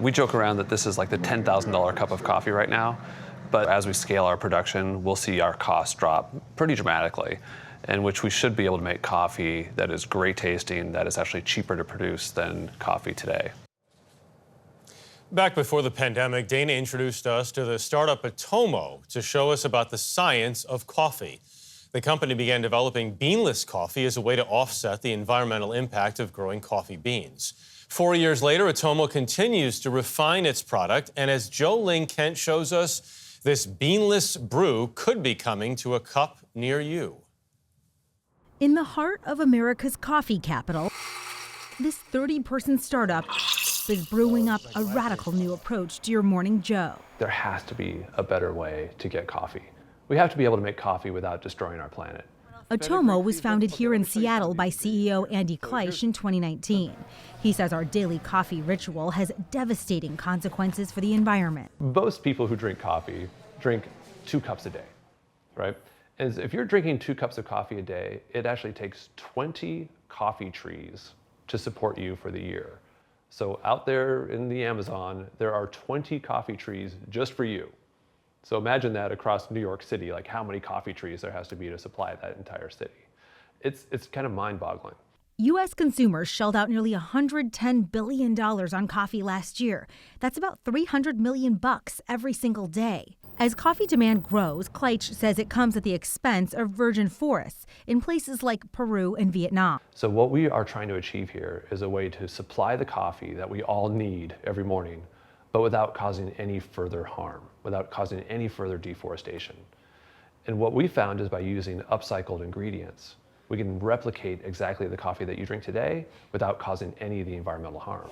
We joke around that this is like the $10,000 cup of coffee right now, but as we scale our production, we'll see our costs drop pretty dramatically, in which we should be able to make coffee that is great tasting, that is actually cheaper to produce than coffee today. Back before the pandemic, Dana introduced us to the startup Atomo to show us about the science of coffee. The company began developing beanless coffee as a way to offset the environmental impact of growing coffee beans. 4 years later, Atomo continues to refine its product, and as Jo Ling Kent shows us, this beanless brew could be coming to a cup near you. In the heart of America's coffee capital, this 30-person startup is brewing up a radical new approach to your morning Joe. There has to be a better way to get coffee. We have to be able to make coffee without destroying our planet. Atomo was founded here in Seattle by CEO Andy Kleitsch in 2019. He says our daily coffee ritual has devastating consequences for the environment. Most people who drink coffee drink 2 cups a day, right? And if you're drinking 2 cups of coffee a day, it actually takes 20 coffee trees to support you for the year. So out there in the Amazon, there are 20 coffee trees just for you. So imagine that across New York City, like how many coffee trees there has to be to supply that entire city. It's kind of mind-boggling. U.S. consumers shelled out nearly $110 billion on coffee last year. That's about $300 million every single day. As coffee demand grows, Kleitsch says it comes at the expense of virgin forests in places like Peru and Vietnam. So what we are trying to achieve here is a way to supply the coffee that we all need every morning, but without causing any further harm, without causing any further deforestation. And what we found is by using upcycled ingredients, we can replicate exactly the coffee that you drink today without causing any of the environmental harm.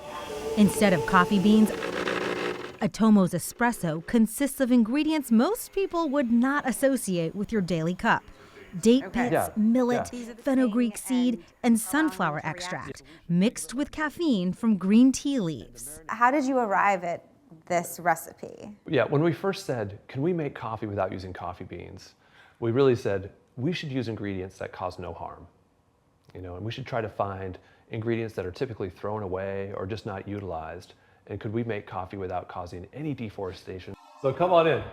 Instead of coffee beans, Atomo's espresso consists of ingredients most people would not associate with your daily cup. Date pits, millet, fenugreek seed, and sunflower extract, mixed with caffeine from green tea leaves. How did you arrive at this recipe? Yeah, when we first said, can we make coffee without using coffee beans? We really said, we should use ingredients that cause no harm. And we should try to find ingredients that are typically thrown away or just not utilized. And could we make coffee without causing any deforestation? So come on in.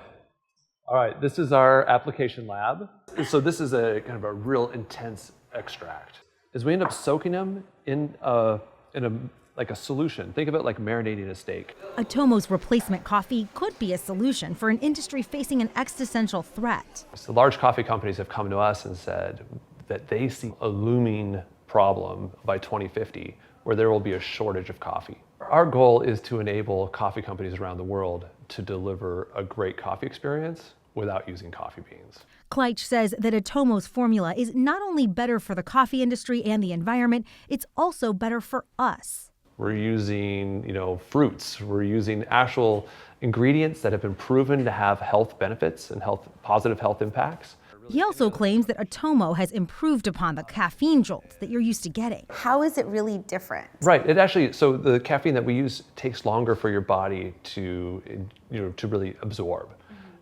All right, this is our application lab. So this is a kind of a real intense extract. As we end up soaking them in a solution. Think of it like marinating a steak. Atomo's replacement coffee could be a solution for an industry facing an existential threat. So large coffee companies have come to us and said that they see a looming problem by 2050 where there will be a shortage of coffee. Our goal is to enable coffee companies around the world to deliver a great coffee experience without using coffee beans. Kleitsch says that Atomo's formula is not only better for the coffee industry and the environment, it's also better for us. We're using, fruits. We're using actual ingredients that have been proven to have health benefits and positive health impacts. He also claims that Atomo has improved upon the caffeine jolts that you're used to getting. How is it really different? Right. So the caffeine that we use takes longer for your body to really absorb.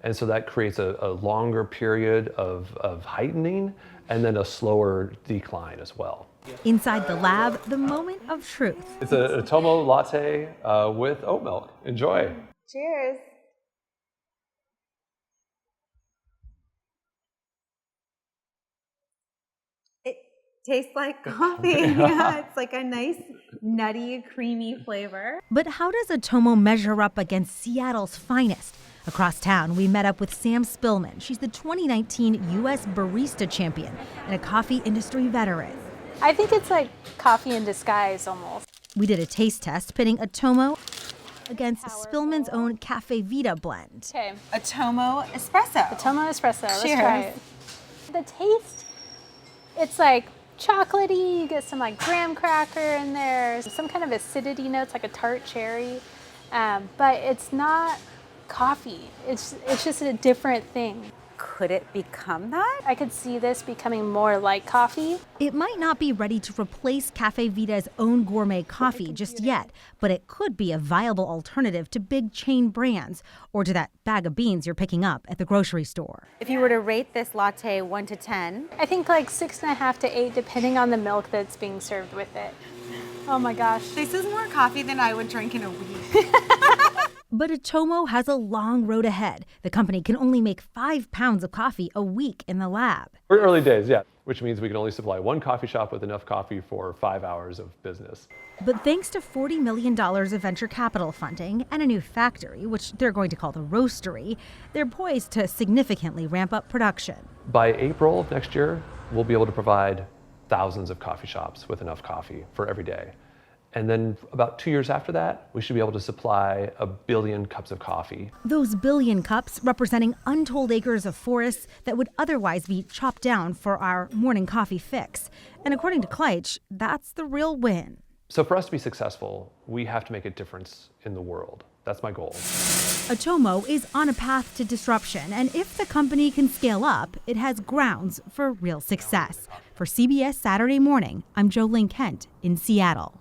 And so that creates a longer period of heightening and then a slower decline as well. Inside the lab, the moment of truth. It's a Atomo latte with oat milk. Enjoy. Cheers. It tastes like coffee. Yeah, it's like a nice, nutty, creamy flavor. But how does Atomo measure up against Seattle's finest? Across town, we met up with Sam Spillman. She's the 2019 U.S. Barista Champion and a coffee industry veteran. I think it's like coffee in disguise almost. We did a taste test pitting Atomo against Spillman's own Cafe Vita blend. Okay. Atomo espresso. Atomo espresso. Let's Cheers. try it. The taste, it's like chocolatey. You get some like graham cracker in there, some kind of acidity notes like a tart cherry, but it's not coffee. It's just a different thing. Could it become that? I could see this becoming more like coffee. It might not be ready to replace Cafe Vita's own gourmet coffee just yet, but it could be a viable alternative to big chain brands or to that bag of beans you're picking up at the grocery store. If you were to rate this latte 1 to 10, I think like 6.5 to 8, depending on the milk that's being served with it. Oh my gosh. this is more coffee than I would drink in a week. But Atomo has a long road ahead. The company can only make 5 pounds of coffee a week in the lab. We're early days, yeah, which means we can only supply one coffee shop with enough coffee for 5 hours of business. But thanks to $40 million of venture capital funding and a new factory, which they're going to call the Roastery, they're poised to significantly ramp up production. By April of next year, we'll be able to provide thousands of coffee shops with enough coffee for every day. And then about 2 years after that, we should be able to supply 1 billion cups of coffee. Those billion cups representing untold acres of forests that would otherwise be chopped down for our morning coffee fix. And according to Kleitsch, that's the real win. So for us to be successful, we have to make a difference in the world. That's my goal. Atomo is on a path to disruption, and if the company can scale up, it has grounds for real success. For CBS Saturday Morning, I'm Jolene Kent in Seattle.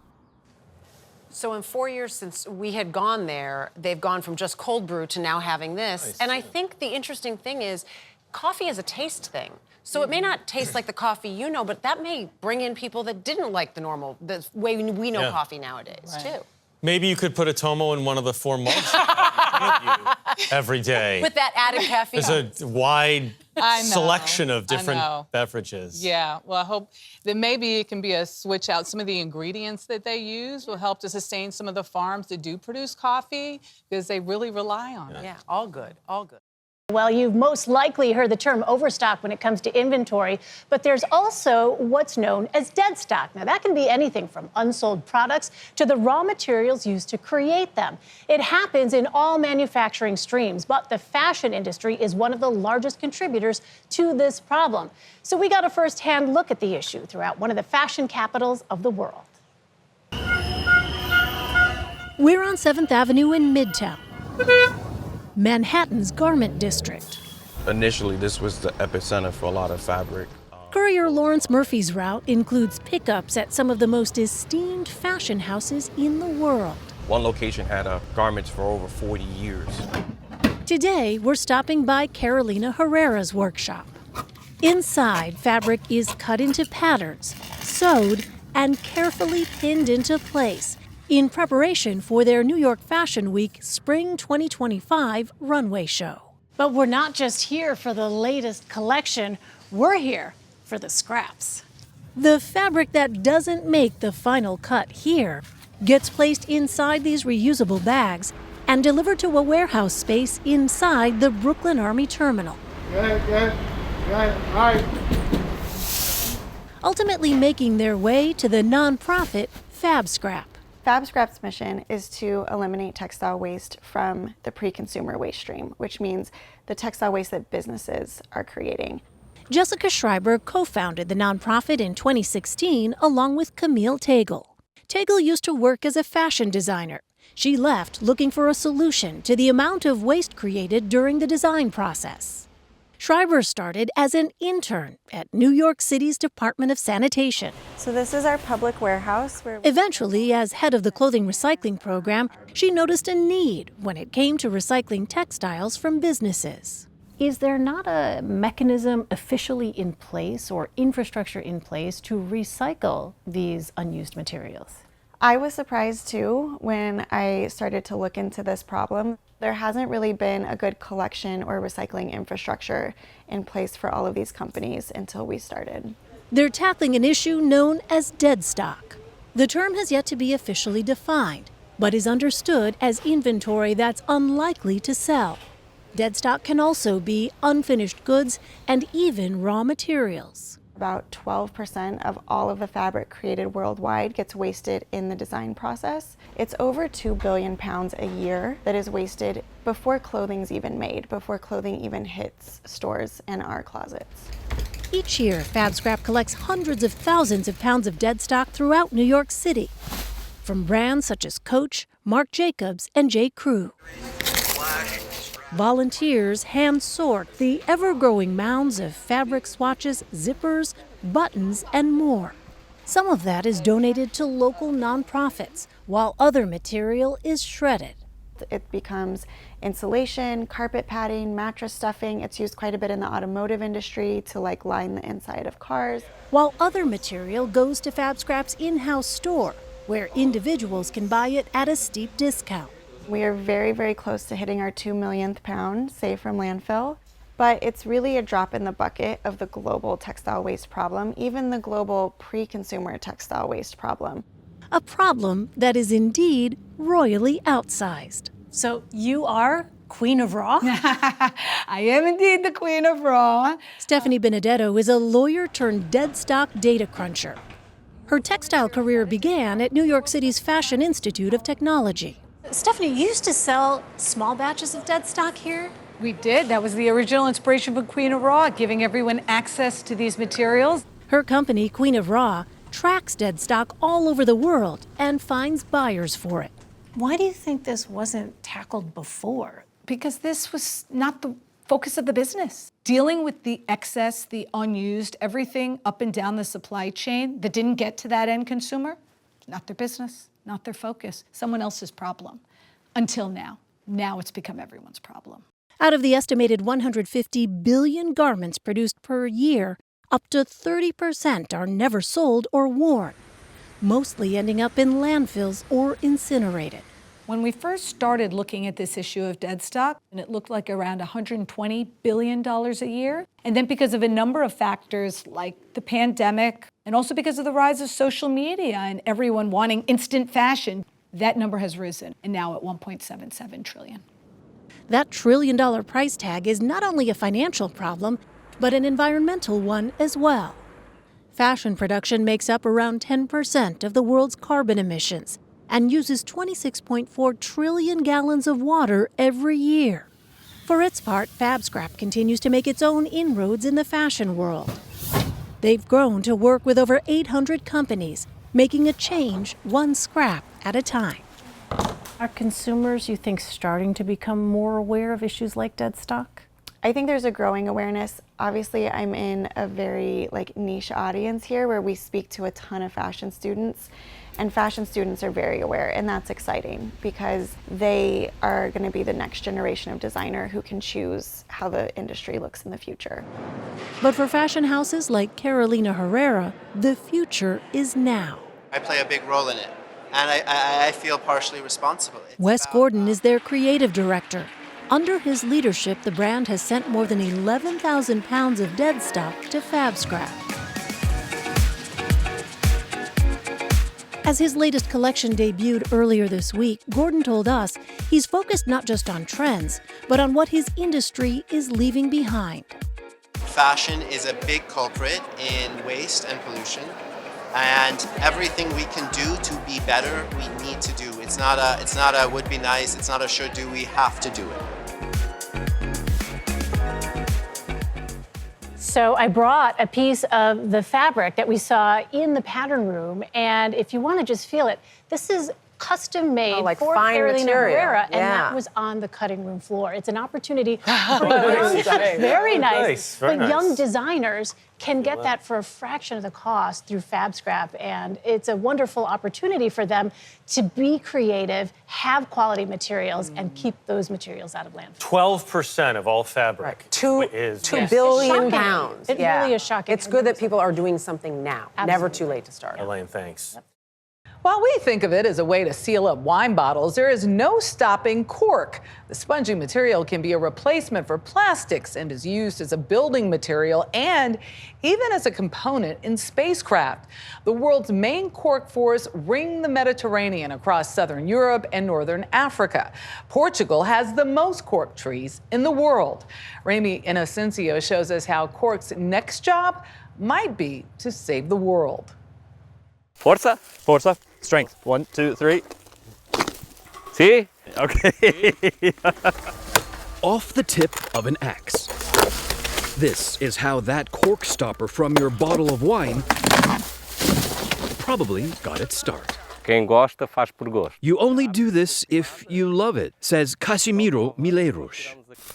So in 4 years since we had gone there, they've gone from just cold brew to now having this. Nice. And I think the interesting thing is coffee is a taste thing. So it may not taste like the coffee you know, but that may bring in people that didn't like the way we know coffee nowadays, too. Maybe you could put Atomo in one of the 4 mugs every day. With that added caffeine. There's a wide selection of different beverages. Yeah, well, I hope that maybe it can be a switch out. Some of the ingredients that they use will help to sustain some of the farms that do produce coffee because they really rely on it. Yeah, all good, all good. Well, you've most likely heard the term overstock when it comes to inventory, but there's also what's known as dead stock. Now, that can be anything from unsold products to the raw materials used to create them. It happens in all manufacturing streams, but the fashion industry is one of the largest contributors to this problem. So we got a first-hand look at the issue throughout one of the fashion capitals of the world. We're on 7th Avenue in Midtown, Manhattan's garment district. Initially, this was the epicenter for a lot of fabric. Courier Lawrence Murphy's route includes pickups at some of the most esteemed fashion houses in the world. One location had garments for over 40 years. Today, we're stopping by Carolina Herrera's workshop. Inside, fabric is cut into patterns, sewed, and carefully pinned into place in preparation for their New York Fashion Week Spring 2025 runway show. But we're not just here for the latest collection, we're here for the scraps. The fabric that doesn't make the final cut here gets placed inside these reusable bags and delivered to a warehouse space inside the Brooklyn Army Terminal. Ultimately making their way to the nonprofit Fab Scrap. Fab Scrap's mission is to eliminate textile waste from the pre-consumer waste stream, which means the textile waste that businesses are creating. Jessica Schreiber co-founded the nonprofit in 2016 along with Camille Tagle. Tagle used to work as a fashion designer. She left looking for a solution to the amount of waste created during the design process. Schreiber started as an intern at New York City's Department of Sanitation. So this is our public warehouse. Eventually, as head of the clothing recycling program, she noticed a need when it came to recycling textiles from businesses. Is there not a mechanism officially in place or infrastructure in place to recycle these unused materials? I was surprised too when I started to look into this problem. There hasn't really been a good collection or recycling infrastructure in place for all of these companies until we started. They're tackling an issue known as dead stock. The term has yet to be officially defined, but is understood as inventory that's unlikely to sell. Dead stock can also be unfinished goods and even raw materials. About 12% of all of the fabric created worldwide gets wasted in the design process. It's over 2 billion pounds a year that is wasted before clothing's even made, before clothing even hits stores and our closets. Each year, Fab Scrap collects hundreds of thousands of pounds of dead stock throughout New York City, from brands such as Coach, Marc Jacobs, and J. Crew. Volunteers hand sort the ever-growing mounds of fabric swatches, zippers, buttons, and more. Some of that is donated to local nonprofits, while other material is shredded. It becomes insulation, carpet padding, mattress stuffing. It's used quite a bit in the automotive industry to line the inside of cars. While other material goes to Fab Scrap's in-house store, where individuals can buy it at a steep discount. We are very, very close to hitting our 2 millionth pound saved from landfill, but it's really a drop in the bucket of the global textile waste problem, even the global pre-consumer textile waste problem. A problem that is indeed royally outsized. So you are Queen of Raw? I am indeed the Queen of Raw. Stephanie Benedetto is a lawyer turned deadstock data cruncher. Her textile career began at New York City's Fashion Institute of Technology. Stephanie, you used to sell small batches of deadstock here? We did. That was the original inspiration for Queen of Raw, giving everyone access to these materials. Her company, Queen of Raw, tracks deadstock all over the world and finds buyers for it. Why do you think this wasn't tackled before? Because this was not the focus of the business. Dealing with the excess, the unused, everything up and down the supply chain that didn't get to that end consumer, not their business, not their focus, someone else's problem. Until now. Now it's become everyone's problem. Out of the estimated 150 billion garments produced per year, up to 30% are never sold or worn, mostly ending up in landfills or incinerated. When we first started looking at this issue of deadstock, and it looked like around $120 billion a year, and then because of a number of factors like the pandemic, and also because of the rise of social media and everyone wanting instant fashion, that number has risen, and now at $1.77 trillion. That trillion-dollar price tag is not only a financial problem, but an environmental one as well. Fashion production makes up around 10% of the world's carbon emissions and uses 26.4 trillion gallons of water every year. For its part, Fab Scrap continues to make its own inroads in the fashion world. They've grown to work with over 800 companies, making a change one scrap at a time. Are consumers, you think, starting to become more aware of issues like deadstock? I think there's a growing awareness. Obviously, I'm in a very niche audience here where we speak to a ton of fashion students, and fashion students are very aware, and that's exciting because they are going to be the next generation of designer who can choose how the industry looks in the future. But for fashion houses like Carolina Herrera, the future is now. I play a big role in it, and I feel partially responsible. Wes Gordon is their creative director. Under his leadership, the brand has sent more than 11,000 pounds of deadstock to Fab Scrap. As his latest collection debuted earlier this week, Gordon told us he's focused not just on trends, but on what his industry is leaving behind. Fashion is a big culprit in waste and pollution, and everything we can do to be better, we need to do. It's not a would be nice, it's not a should do, we have to do it. So I brought a piece of the fabric that we saw in the pattern room, and if you want to just feel it, this is custom made for Carolina Herrera, and that was on the cutting room floor. It's an opportunity for young designers can get that for a fraction of the cost through Fab Scrap, and it's a wonderful opportunity for them to be creative, have quality materials, and keep those materials out of landfill. 12% of all fabric is 2 billion pounds. It really is shocking. It's good that people are doing something now. Absolutely. Never too late to start. Elaine, thanks. While we think of it as a way to seal up wine bottles, there is no stopping cork. The spongy material can be a replacement for plastics and is used as a building material and even as a component in spacecraft. The world's main cork forests ring the Mediterranean across southern Europe and northern Africa. Portugal has the most cork trees in the world. Remy Inocencio shows us how cork's next job might be to save the world. Forza, forza, strength. 1, 2, 3. See? Okay. Off the tip of an axe. This is how that cork stopper from your bottle of wine probably got its start. Quem gosta faz por gosto. You only do this if you love it, says Casimiro Mileiros.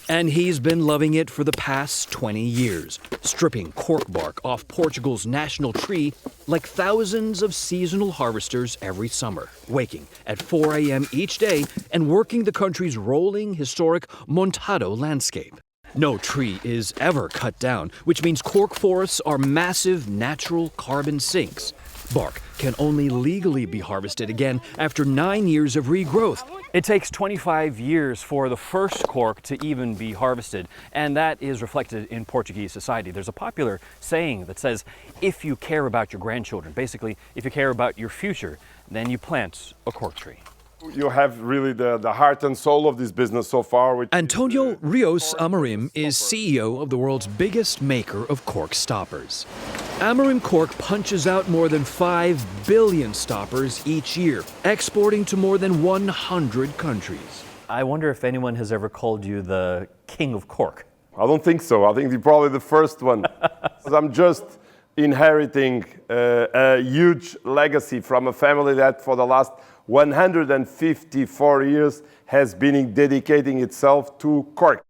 And he's been loving it for the past 20 years, stripping cork bark off Portugal's national tree like thousands of seasonal harvesters every summer, waking at 4 a.m. each day and working the country's rolling, historic Montado landscape. No tree is ever cut down, which means cork forests are massive natural carbon sinks. Bark can only legally be harvested again after 9 years of regrowth. It takes 25 years for the first cork to even be harvested, and that is reflected in Portuguese society. There's a popular saying that says, if you care about your grandchildren, basically, if you care about your future, then you plant a cork tree. You have really the heart and soul of this business so far. Antonio Rios Amorim is CEO of the world's biggest maker of cork stoppers. Amorim Cork punches out more than 5 billion stoppers each year, exporting to more than 100 countries. I wonder if anyone has ever called you the king of cork. I don't think so. I think you're probably the first one. I'm just inheriting a huge legacy from a family that for the last 154 years has been dedicating itself to cork.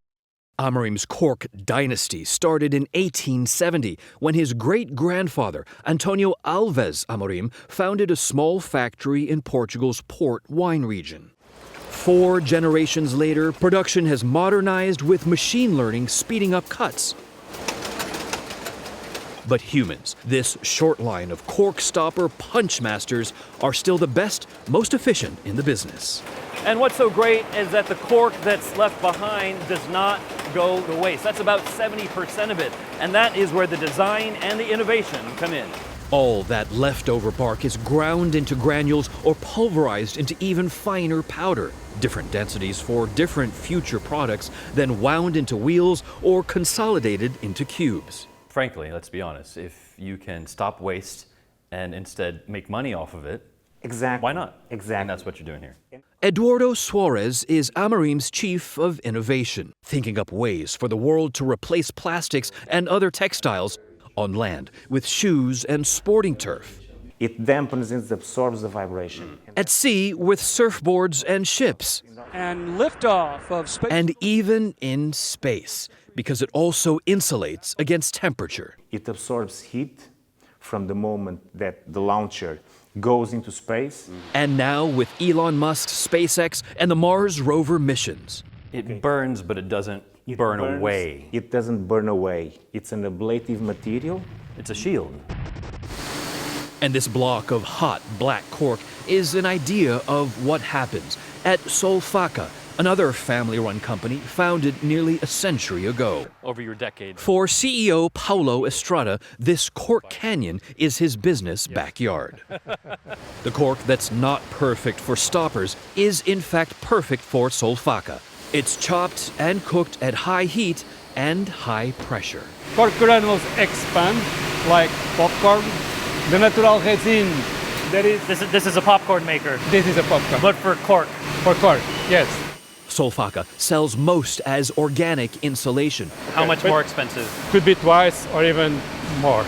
Amorim's cork dynasty started in 1870 when his great-grandfather, Antonio Alves Amorim, founded a small factory in Portugal's Port wine region. 4 generations later, production has modernized with machine learning speeding up cuts. But humans, this short line of cork stopper punch masters, are still the best, most efficient in the business. And what's so great is that the cork that's left behind does not go to waste. That's about 70% of it. And that is where the design and the innovation come in. All that leftover bark is ground into granules or pulverized into even finer powder. Different densities for different future products, then wound into wheels or consolidated into cubes. Frankly, let's be honest, if you can stop waste and instead make money off of it, exactly. Why not? Exactly. And that's what you're doing here. Eduardo Suarez is Amorim's chief of innovation, thinking up ways for the world to replace plastics and other textiles on land with shoes and sporting turf. It dampens and absorbs the vibration. At sea with surfboards and ships. And liftoff of space. And even in space, because it also insulates against temperature. It absorbs heat from the moment that the launcher goes into space. And now with Elon Musk's SpaceX and the Mars rover missions. It burns, but it doesn't burn away. It doesn't burn away. It's an ablative material. It's a shield. And this block of hot black cork is an idea of what happens at Solfaca, another family-run company founded nearly a century ago. Over your decade. For CEO Paulo Estrada, this cork canyon is his business backyard. The cork that's not perfect for stoppers is in fact perfect for Solfaca. It's chopped and cooked at high heat and high pressure. Cork granules expand like popcorn. The natural resin, This is a popcorn maker. This is a popcorn. But for cork. For cork, yes. Solfaca sells most as organic insulation. How much more expensive? Could be twice or even more.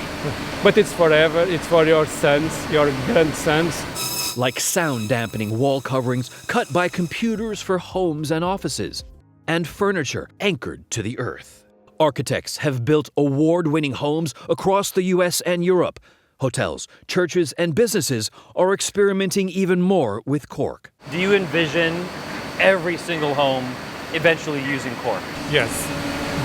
But it's forever. It's for your sons, your grandsons. Like sound dampening wall coverings cut by computers for homes and offices, and furniture anchored to the earth. Architects have built award-winning homes across the US and Europe. Hotels, churches, and businesses are experimenting even more with cork. Do you envision every single home eventually using cork? Yes,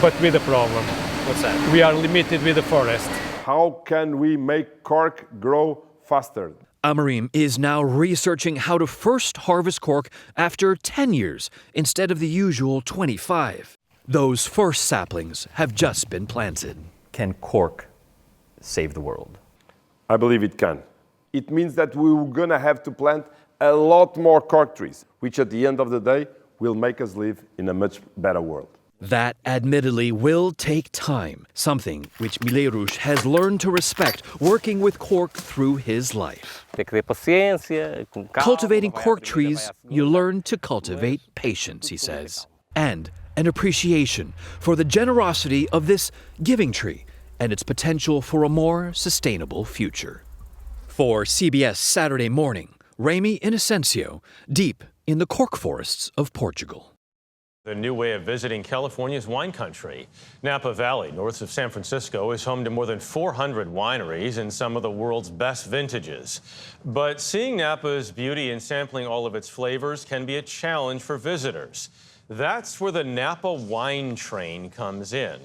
but with a problem. What's that? We are limited with the forest. How can we make cork grow faster? Amorim is now researching how to first harvest cork after 10 years instead of the usual 25. Those first saplings have just been planted. Can cork save the world? I believe it can. It means that we're gonna have to plant a lot more cork trees, which at the end of the day will make us live in a much better world. That admittedly will take time, something which Mileiros has learned to respect working with cork through his life. Cultivating cork trees, you learn to cultivate patience, he says, and an appreciation for the generosity of this giving tree and its potential for a more sustainable future. For CBS Saturday Morning, Remy Inocencio, deep in the cork forests of Portugal. The new way of visiting California's wine country. Napa Valley, north of San Francisco, is home to more than 400 wineries and some of the world's best vintages. But seeing Napa's beauty and sampling all of its flavors can be a challenge for visitors. That's where the Napa wine train comes in.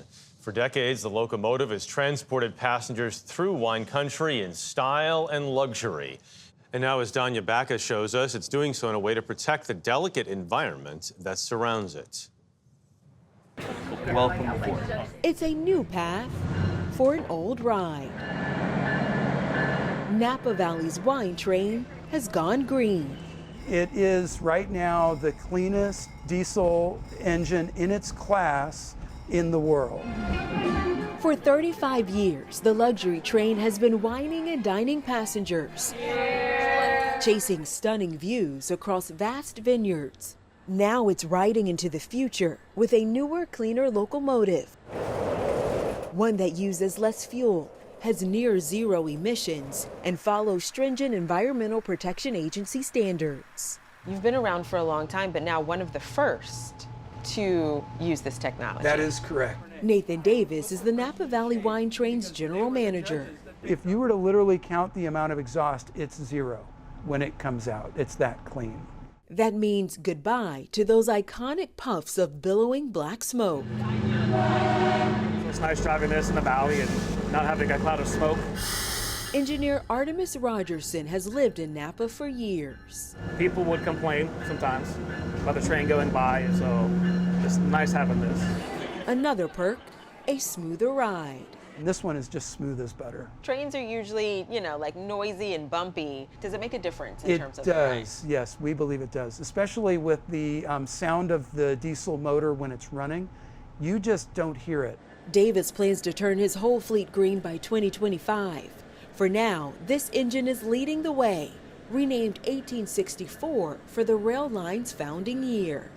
For decades, the locomotive has transported passengers through wine country in style and luxury. And now, as Danya Backus shows us, it's doing so in a way to protect the delicate environment that surrounds it. Welcome aboard. It's a new path for an old ride. Napa Valley's wine train has gone green. It is right now the cleanest diesel engine in its class in the world. For 35 years, the luxury train has been wining and dining passengers, chasing stunning views across vast vineyards. Now it's riding into the future with a newer, cleaner locomotive. One that uses less fuel, has near zero emissions, and follows stringent Environmental Protection Agency standards. You've been around for a long time, but now one of the first to use this technology. That is correct. Nathan Davis is the Napa Valley Wine Train's general manager. If you were to literally count the amount of exhaust, it's zero when it comes out. It's that clean. That means goodbye to those iconic puffs of billowing black smoke. So it's nice driving this in the valley and not having a cloud of smoke. Engineer Artemis Rogerson has lived in Napa for years. People would complain sometimes about the train going by, and so it's nice having this. Another perk, a smoother ride. And this one is just smooth as butter. Trains are usually, like noisy and bumpy. Does it make a difference in terms of It does, yes, we believe it does. Especially with the sound of the diesel motor when it's running, you just don't hear it. Davis plans to turn his whole fleet green by 2025. For now, this engine is leading the way, renamed 1864 for the rail line's founding year.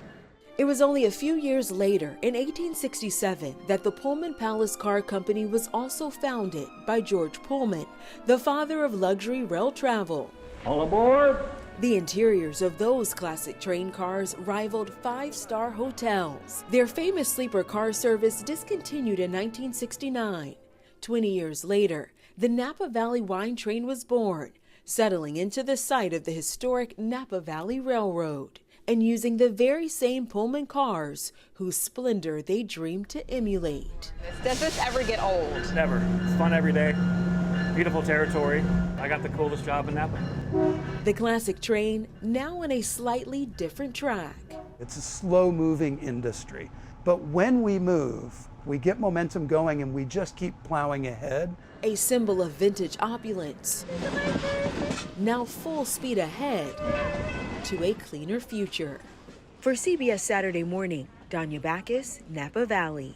It was only a few years later, in 1867, that the Pullman Palace Car Company was also founded by George Pullman, the father of luxury rail travel. All aboard! The interiors of those classic train cars rivaled five-star hotels. Their famous sleeper car service discontinued in 1969. 20 years later, the Napa Valley Wine Train was born, settling into the site of the historic Napa Valley Railroad, and using the very same Pullman cars whose splendor they dreamed to emulate. Does this ever get old? Never. It's fun every day. Beautiful territory. I got the coolest job in Napa. The classic train now on a slightly different track. It's a slow-moving industry, but when we move, we get momentum going and we just keep plowing ahead. A symbol of vintage opulence. Now full speed ahead to a cleaner future. For CBS Saturday Morning, Danya Backus, Napa Valley.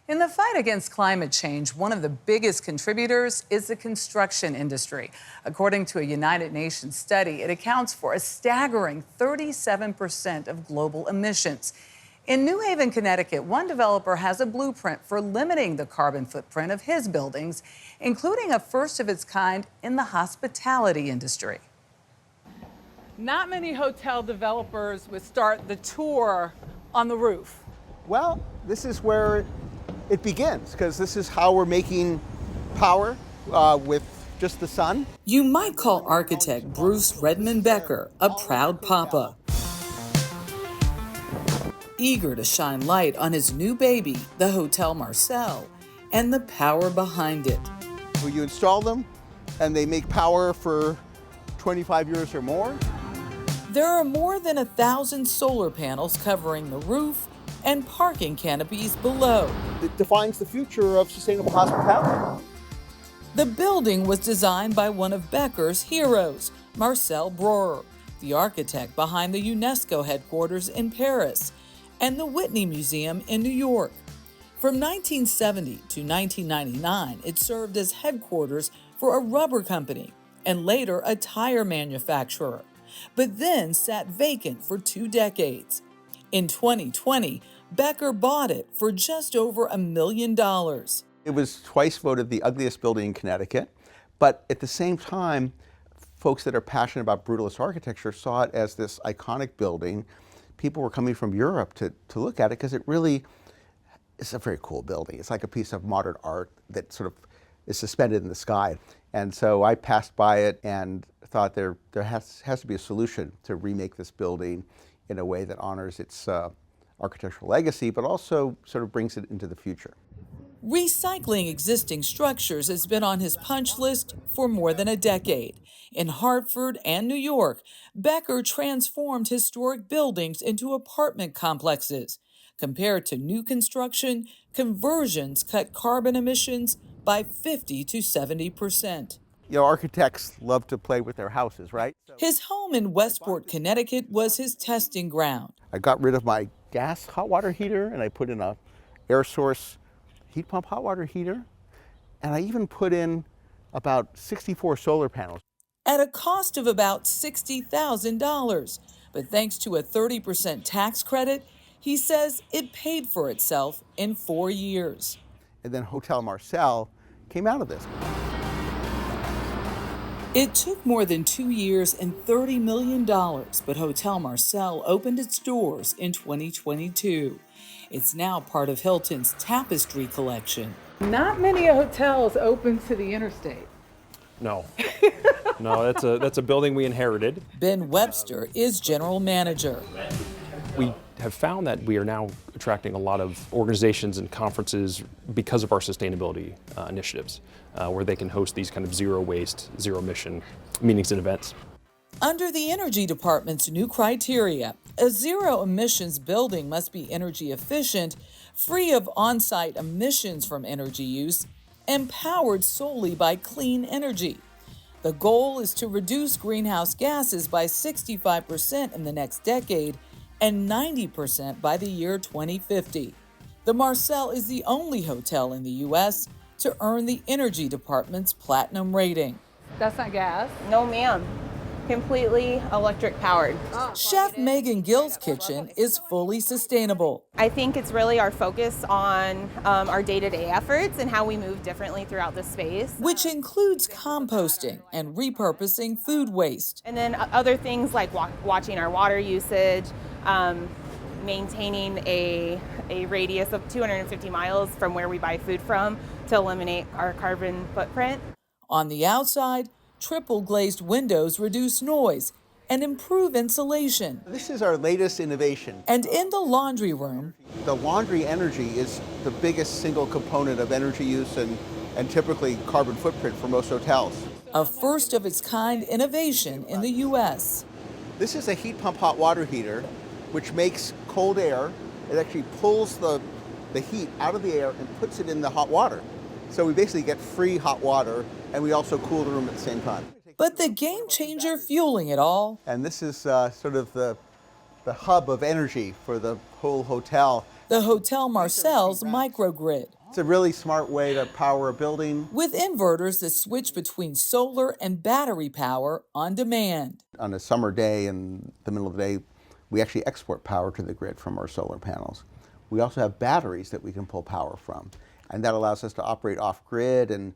In the fight against climate change, one of the biggest contributors is the construction industry. According to a United Nations study, it accounts for a staggering 37% of global emissions. In New Haven, Connecticut, one developer has a blueprint for limiting the carbon footprint of his buildings, including a first of its kind in the hospitality industry. Not many hotel developers would start the tour on the roof. Well, this is where it begins, because this is how we're making power with just the sun. You might call architect Bruce Redmond Becker a proud papa, eager to shine light on his new baby, the Hotel Marcel, and the power behind it. Well, you install them, and they make power for 25 years or more. There are more than 1,000 solar panels covering the roof and parking canopies below. It defines the future of sustainable hospitality. The building was designed by one of Becker's heroes, Marcel Breuer, the architect behind the UNESCO headquarters in Paris and the Whitney Museum in New York. From 1970 to 1999, it served as headquarters for a rubber company and later a tire manufacturer, but then sat vacant for 2 decades. In 2020, Becker bought it for just over $1 million. It was twice voted the ugliest building in Connecticut, but at the same time, folks that are passionate about brutalist architecture saw it as this iconic building. People were coming from Europe to look at it because it really is a very cool building. It's like a piece of modern art that sort of is suspended in the sky. And so I passed by it and thought there has to be a solution to remake this building in a way that honors its architectural legacy, but also sort of brings it into the future. Recycling existing structures has been on his punch list for more than a decade. In Hartford and New York, Becker transformed historic buildings into apartment complexes. Compared to new construction, conversions cut carbon emissions by 50 to 70%. You know, architects love to play with their houses, right? His home in Westport, Connecticut was his testing ground. I got rid of my gas hot water heater and I put in a air source heat pump hot water heater. And I even put in about 64 solar panels. At a cost of about $60,000. But thanks to a 30% tax credit, he says it paid for itself in 4 years. And then Hotel Marcel came out of this. It took more than 2 years and $30 million, but Hotel Marcel opened its doors in 2022. It's now part of Hilton's Tapestry collection. Not many hotels open to the interstate. No. No, that's a building we inherited. Ben Webster is general manager. We have found that we are now attracting a lot of organizations and conferences because of our sustainability initiatives, where they can host these kind of zero waste, zero emission meetings and events. Under the Energy Department's new criteria, a zero emissions building must be energy efficient, free of on-site emissions from energy use, and powered solely by clean energy. The goal is to reduce greenhouse gases by 65% in the next decade and 90% by the year 2050. The Marcel is the only hotel in the U.S. to earn the Energy Department's Platinum rating. That's not gas? No, ma'am. Completely electric powered. Chef Megan Gill's kitchen is fully sustainable. I think it's really our focus on our day-to-day efforts and how we move differently throughout the space. Which includes composting and repurposing food waste. And then other things like watching our water usage, maintaining a radius of 250 miles from where we buy food from to eliminate our carbon footprint. On the outside, triple glazed windows reduce noise and improve insulation. This is our latest innovation. And in the laundry room, the laundry energy is the biggest single component of energy use and typically carbon footprint for most hotels. A first of its kind innovation in the U.S. This is a heat pump hot water heater, which makes cold air. It actually pulls the heat out of the air and puts it in the hot water. So we basically get free hot water, and we also cool the room at the same time. But the game changer fueling it all. And this is sort of the hub of energy for the whole hotel. The Hotel Marcel's microgrid. It's a really smart way to power a building. With inverters that switch between solar and battery power on demand. On a summer day in the middle of the day, we actually export power to the grid from our solar panels. We also have batteries that we can pull power from. And that allows us to operate off-grid and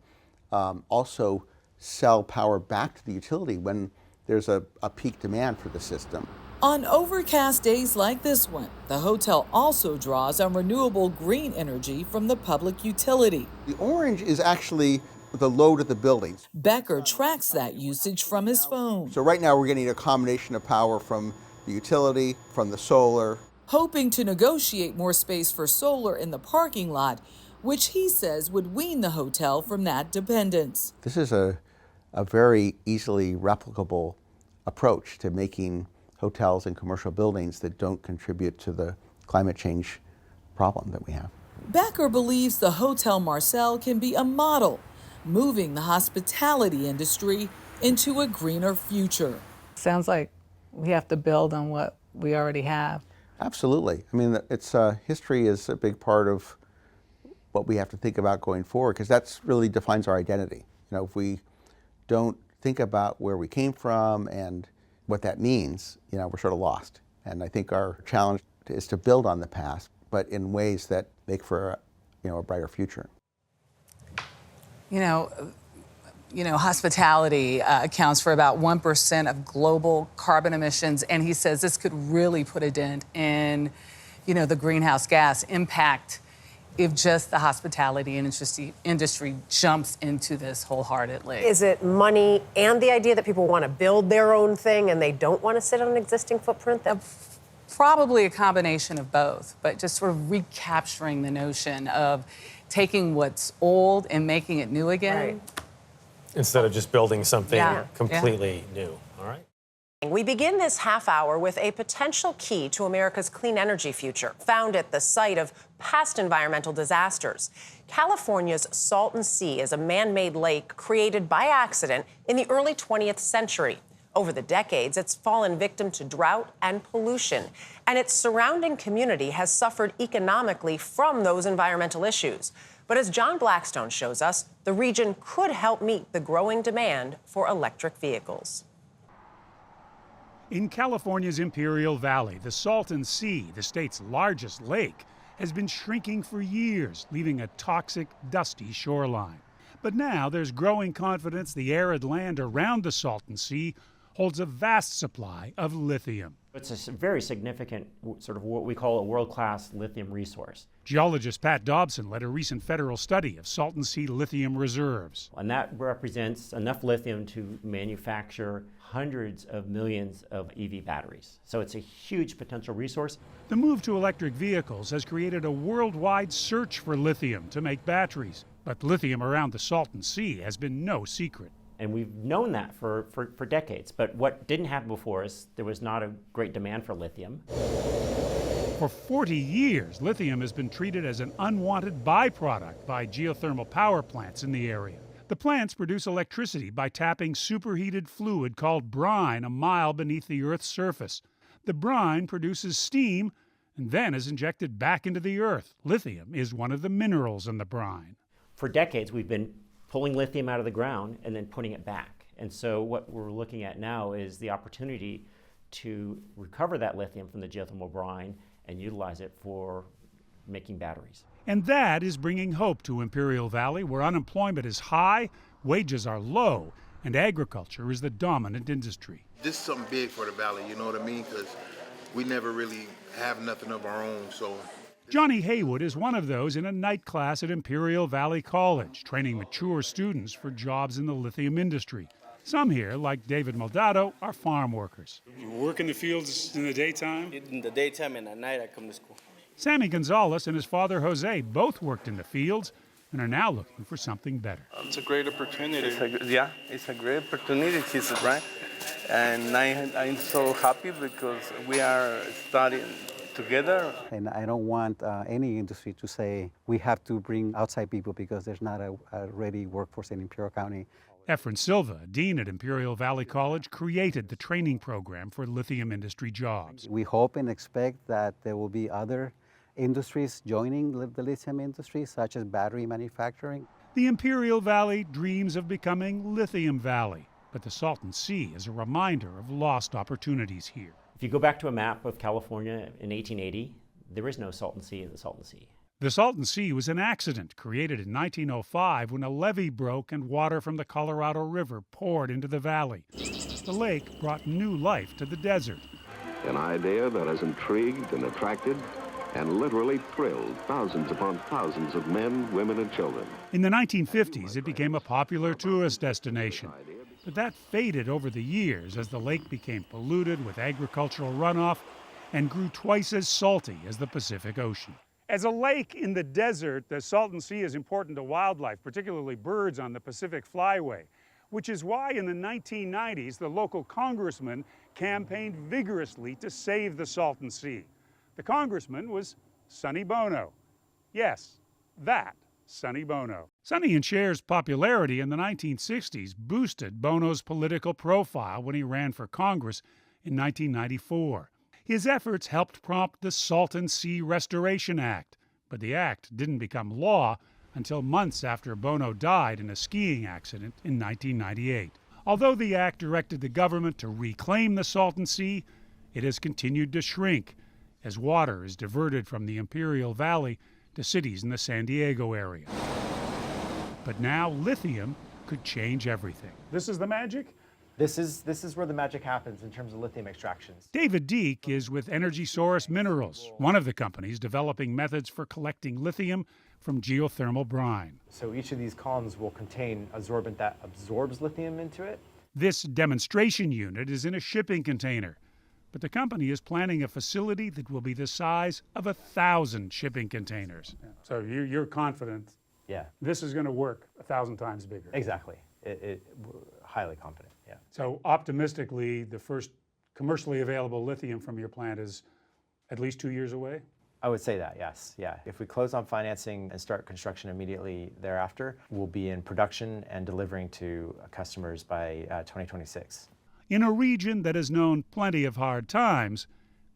also sell power back to the utility when there's a peak demand for the system. On overcast days like this one, the hotel also draws on renewable green energy from the public utility. The orange is actually the load of the buildings. Becker tracks that usage from his phone. So right now we're getting a combination of power from the utility, from the solar. Hoping to negotiate more space for solar in the parking lot, which he says would wean the hotel from that dependence. This is a very easily replicable approach to making hotels and commercial buildings that don't contribute to the climate change problem that we have. Becker believes the Hotel Marcel can be a model, moving the hospitality industry into a greener future. Sounds like we have to build on what we already have. Absolutely. I mean, history is a big part of what we have to think about going forward, because that really defines our identity. You know, if we don't think about where we came from and what that means, you know, we're sort of lost. And I think our challenge is to build on the past, but in ways that make for a brighter future. You know, hospitality accounts for about 1% of global carbon emissions, and he says this could really put a dent in, the greenhouse gas impact if just the hospitality industry jumps into this wholeheartedly. Is it money and the idea that people want to build their own thing and they don't want to sit on an existing footprint? Probably a combination of both, but just sort of recapturing the notion of taking what's old and making it new again. Right. Instead of just building something completely new. All right. We begin this half hour with a potential key to America's clean energy future, found at the site of past environmental disasters. California's Salton Sea is a man-made lake created by accident in the early 20th century. Over the decades, it's fallen victim to drought and pollution, and its surrounding community has suffered economically from those environmental issues. But as John Blackstone shows us, the region could help meet the growing demand for electric vehicles. In California's Imperial Valley, the Salton Sea, the state's largest lake, has been shrinking for years, leaving a toxic, dusty shoreline. But now there's growing confidence the arid land around the Salton Sea holds a vast supply of lithium. It's a very significant, sort of what we call a world-class lithium resource. Geologist Pat Dobson led a recent federal study of Salton Sea lithium reserves. And that represents enough lithium to manufacture hundreds of millions of EV batteries. So it's a huge potential resource. The move to electric vehicles has created a worldwide search for lithium to make batteries. But lithium around the Salton Sea has been no secret. And we've known that for decades. But what didn't happen before is there was not a great demand for lithium. For 40 years, lithium has been treated as an unwanted byproduct by geothermal power plants in the area. The plants produce electricity by tapping superheated fluid called brine a mile beneath the Earth's surface. The brine produces steam and then is injected back into the Earth. Lithium is one of the minerals in the brine. For decades, we've been pulling lithium out of the ground and then putting it back. And so what we're looking at now is the opportunity to recover that lithium from the geothermal brine and utilize it for making batteries. And that is bringing hope to Imperial Valley, where unemployment is high, wages are low, and agriculture is the dominant industry. This is something big for the valley, you know what I mean? Because we never really have nothing of our own, so. Johnny Haywood is one of those in a night class at Imperial Valley College, training mature students for jobs in the lithium industry. Some here, like David Maldado, are farm workers. You work in the fields in the daytime? In the daytime and at night I come to school. Sammy Gonzalez and his father Jose both worked in the fields and are now looking for something better. It's a great opportunity. It's a great opportunity, he said, right? And I'm so happy because we are studying together. And I don't want any industry to say we have to bring outside people because there's not a ready workforce in Imperial County. Efren Silva, dean at Imperial Valley College, created the training program for lithium industry jobs. We hope and expect that there will be other industries joining the lithium industry, such as battery manufacturing. The Imperial Valley dreams of becoming Lithium Valley, but the Salton Sea is a reminder of lost opportunities here. If you go back to a map of California in 1880, there is no Salton Sea in the Salton Sea. The Salton Sea was an accident created in 1905 when a levee broke and water from the Colorado River poured into the valley. The lake brought new life to the desert. An idea that has intrigued and attracted and literally thrilled thousands upon thousands of men, women, and children. In the 1950s, it became a popular tourist destination. But that faded over the years as the lake became polluted with agricultural runoff and grew twice as salty as the Pacific Ocean. As a lake in the desert, the Salton Sea is important to wildlife, particularly birds on the Pacific Flyway, which is why in the 1990s the local congressman campaigned vigorously to save the Salton Sea. The congressman was Sonny Bono. Yes, that Sonny Bono. Sonny and Cher's popularity in the 1960s boosted Bono's political profile when he ran for Congress in 1994. His efforts helped prompt the Salton Sea Restoration Act, but the act didn't become law until months after Bono died in a skiing accident in 1998. Although the act directed the government to reclaim the Salton Sea, it has continued to shrink as water is diverted from the Imperial Valley to cities in the San Diego area. But now lithium could change everything. This is the magic? This is where the magic happens in terms of lithium extractions. David Deek is with Energy Source Minerals, one of the companies developing methods for collecting lithium from geothermal brine. So each of these columns will contain a sorbent that absorbs lithium into it. This demonstration unit is in a shipping container, But the company is planning a facility that will be the size of 1,000 shipping containers. So you're confident this is going to work 1,000 times bigger? Exactly. We're highly confident, yeah. So optimistically, the first commercially available lithium from your plant is at least 2 years away? I would say that, yes, yeah. If we close on financing and start construction immediately thereafter, we'll be in production and delivering to customers by 2026. In a region that has known plenty of hard times,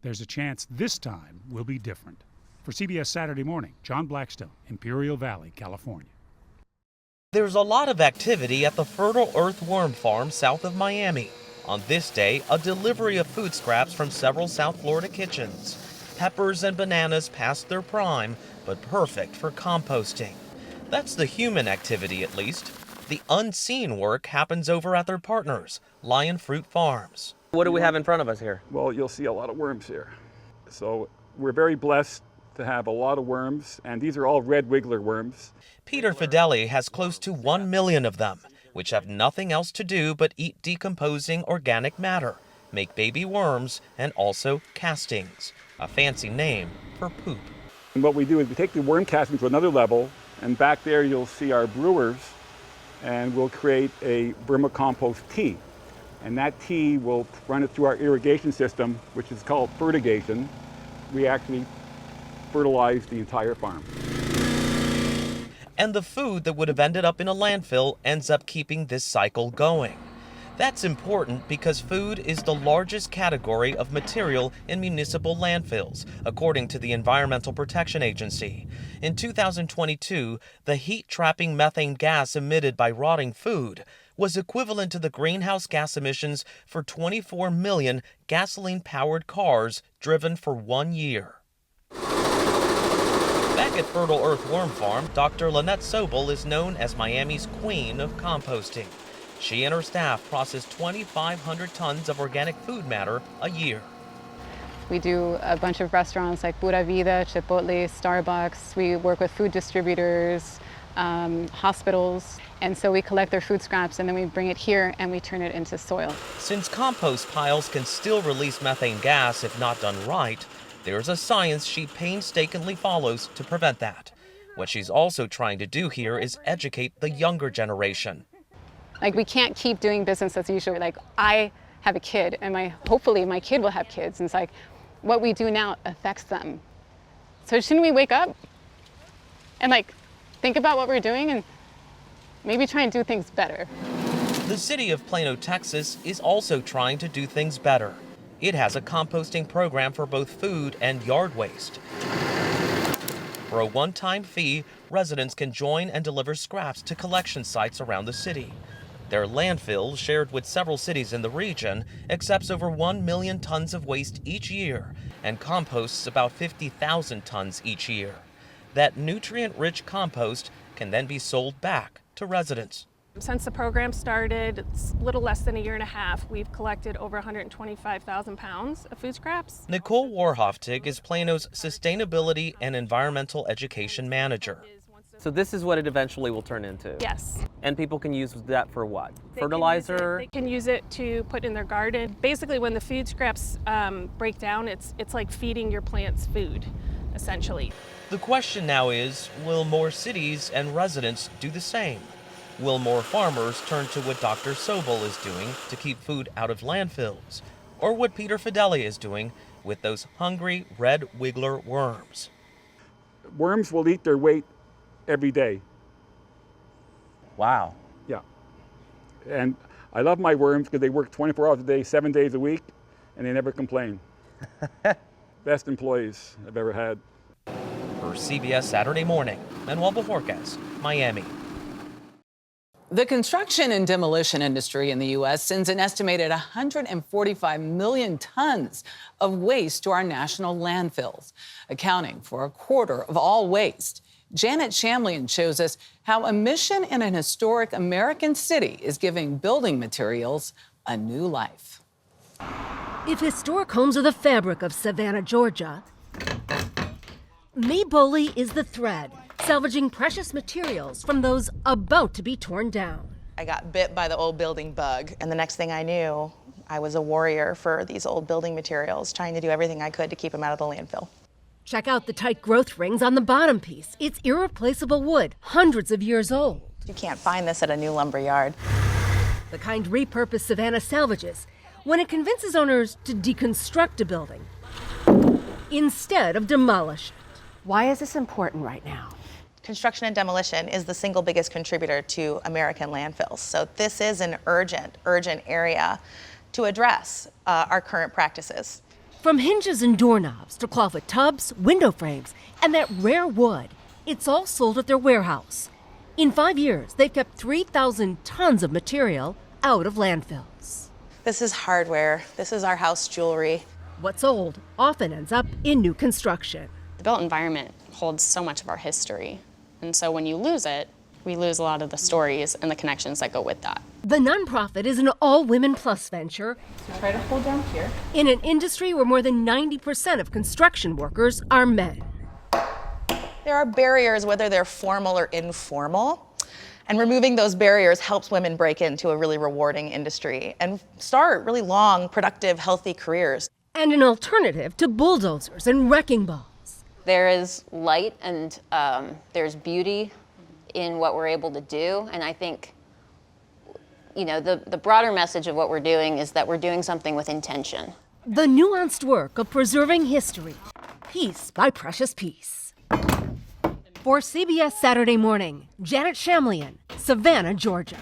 there's a chance this time will be different. For CBS Saturday Morning, John Blackstone, Imperial Valley, California. There's a lot of activity at the Fertile Earth Worm Farm south of Miami. On this day, a delivery of food scraps from several South Florida kitchens. Peppers and bananas past their prime, but perfect for composting. That's the human activity, at least. The unseen work happens over at their partners, Lion Fruit Farms. What do we have in front of us here? Well, you'll see a lot of worms here. So we're very blessed to have a lot of worms, and these are all red wiggler worms. Peter Fideli has close to 1 million of them, which have nothing else to do but eat decomposing organic matter, make baby worms, and also castings, a fancy name for poop. And what we do is we take the worm casting to another level, and back there you'll see our brewers, and we'll create a vermicompost tea. And that tea will run it through our irrigation system, which is called fertigation. We actually fertilize the entire farm. And the food that would have ended up in a landfill ends up keeping this cycle going. That's important because food is the largest category of material in municipal landfills, according to the Environmental Protection Agency. In 2022, the heat-trapping methane gas emitted by rotting food was equivalent to the greenhouse gas emissions for 24 million gasoline-powered cars driven for 1 year. Back at Fertile Earth Worm Farm, Dr. Lynette Sobel is known as Miami's queen of composting. She and her staff process 2,500 tons of organic food matter a year. We do a bunch of restaurants like Pura Vida, Chipotle, Starbucks. We work with food distributors, hospitals, and so we collect their food scraps and then we bring it here and we turn it into soil. Since compost piles can still release methane gas if not done right, there's a science she painstakingly follows to prevent that. What she's also trying to do here is educate the younger generation. Like, we can't keep doing business as usual. Like, I have a kid and hopefully my kid will have kids. And it's like, what we do now affects them. So shouldn't we wake up and think about what we're doing and maybe try and do things better? The city of Plano, Texas is also trying to do things better. It has a composting program for both food and yard waste. For a one-time fee, residents can join and deliver scraps to collection sites around the city. Their landfill, shared with several cities in the region, accepts over 1 million tons of waste each year and composts about 50,000 tons each year. That nutrient-rich compost can then be sold back to residents. Since the program started, it's a little less than a year and a half, we've collected over 125,000 pounds of food scraps. Nicole Warhoftig is Plano's Sustainability and Environmental Education Manager. So this is what it eventually will turn into? Yes. And people can use that for what? Fertilizer? They can use it to put in their garden. Basically, when the food scraps break down, it's like feeding your plants food, essentially. The question now is, will more cities and residents do the same? Will more farmers turn to what Dr. Sobel is doing to keep food out of landfills? Or what Peter Fideli is doing with those hungry red wiggler worms? Worms will eat their weight every day. Wow. Yeah. And I love my worms because they work 24 hours a day, 7 days a week, and they never complain. Best employees I've ever had. For CBS Saturday Morning, Manuel Bojorquez, Miami. The construction and demolition industry in the U.S. sends an estimated 145 million tons of waste to our national landfills, accounting for a quarter of all waste. Janet Shamlian shows us how a mission in an historic American city is giving building materials a new life. If historic homes are the fabric of Savannah, Georgia, Mae Boley is the thread, salvaging precious materials from those about to be torn down. I got bit by the old building bug, and the next thing I knew, I was a warrior for these old building materials, trying to do everything I could to keep them out of the landfill. Check out the tight growth rings on the bottom piece. It's irreplaceable wood, hundreds of years old. You can't find this at a new lumber yard. The kind repurposed Savannah salvages when it convinces owners to deconstruct a building instead of demolish it. Why is this important right now? Construction and demolition is the single biggest contributor to American landfills. So this is an urgent area to address our current practices. From hinges and doorknobs to clawfoot tubs, window frames, and that rare wood, it's all sold at their warehouse. In 5 years, they've kept 3,000 tons of material out of landfills. This is hardware. This is our house jewelry. What's old often ends up in new construction. The built environment holds so much of our history. And so when you lose it, we lose a lot of the stories and the connections that go with that. The nonprofit is an all-women plus venture. So try to hold down here. In an industry where more than 90% of construction workers are men. There are barriers, whether they're formal or informal. And removing those barriers helps women break into a really rewarding industry and start really long, productive, healthy careers. And an alternative to bulldozers and wrecking balls. There is light and there's beauty in what we're able to do. And I think, you know, the broader message of what we're doing is that we're doing something with intention. The nuanced work of preserving history, piece by precious piece. For CBS Saturday Morning, Janet Shamlian, Savannah, Georgia.